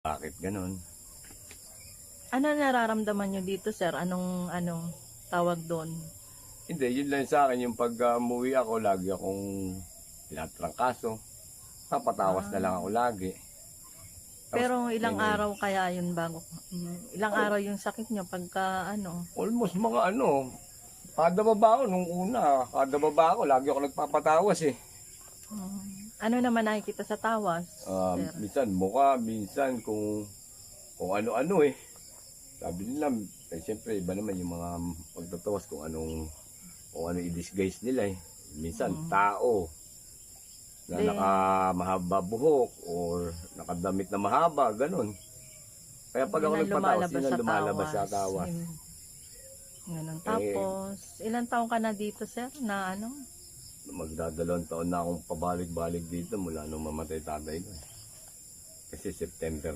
Bakit ganon? Ano nararamdaman nyo dito, sir? Anong tawag doon? Hindi, yun lang sa akin yung pag umuwi ako, lagi akong tinatrangkaso. Napatawas na lang ako lagi. Tapos, Pero ilang may- araw kaya yun bago? Ilang araw yung sakit nyo pagka Almost mga kada baba ako nung una, kada baba ako, lagi ako nagpapatawas eh. Ano naman nakikita sa tawas, sir? Minsan mukha, minsan kung ano-ano eh. Sabi nila, siyempre iba naman yung mga pagtatawas kung ano i-disguise nila eh. Minsan tao na mahaba buhok or nakadamit na mahaba, ganun. Kaya pag ako nagpatawas, yun ang lumalabas sa tawas. Ganun. Tapos, ilang taon ka na dito, sir, na Magdadalawang taon na akong pabalik-balik dito mula nung mamatay tatay ko. Kasi September